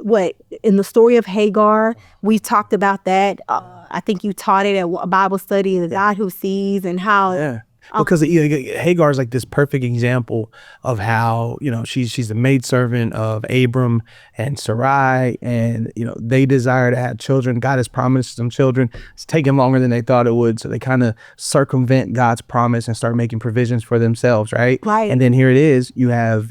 what in the story of Hagar, we talked about that. I think you taught it at a Bible study, the God who sees, and how Yeah. Because Hagar is like this perfect example of how, she's the maidservant of Abram and Sarai, and, they desire to have children. God has promised them children. It's taking longer than they thought it would. So they kind of circumvent God's promise and start making provisions for themselves. Right. Right. And then here it is. You have,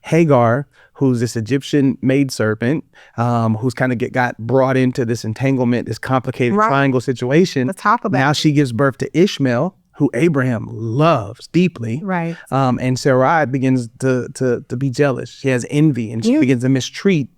Hagar, who's this Egyptian maidservant, who's kind of got brought into this entanglement, this complicated triangle situation. Let's talk about now she gives birth to Ishmael, who Abraham loves deeply. Right. And Sarai begins to be jealous. She has envy, and she begins to mistreat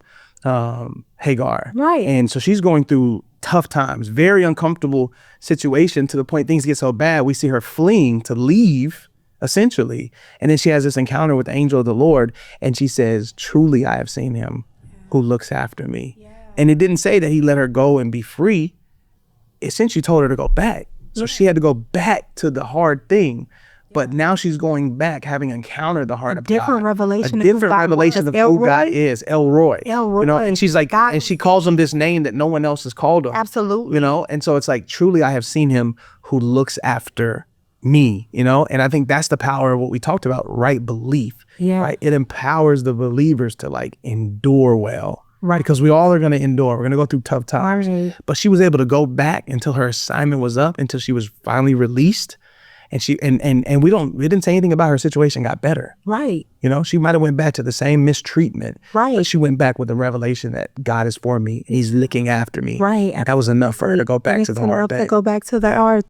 Hagar. Right. And so she's going through tough times, very uncomfortable situation, to the point things get so bad, we see her fleeing to leave, essentially. And then she has this encounter with the angel of the Lord, and she says, truly, I have seen him who looks after me. Yeah. And it didn't say that he let her go and be free. It essentially told her to go back. So she had to go back to the hard thing. But now she's going back, having encountered the heart of God. A different revelation of who God is. El Roy. And she's like, God. And she calls him this name that no one else has called him. Absolutely. And so it's like, truly, I have seen him who looks after me, and I think that's the power of what we talked about, right belief. Yeah. Right. It empowers the believers to like endure well. Right. Because we all are going to endure. We're going to go through tough times. Right. But she was able to go back until her assignment was up, until she was finally released. And she and we didn't say anything about her situation got better. Right. She might have went back to the same mistreatment. Right. But she went back with the revelation that God is for me. He's looking after me. Right. And that was enough for her to go back to the hard thing. To go back to the hard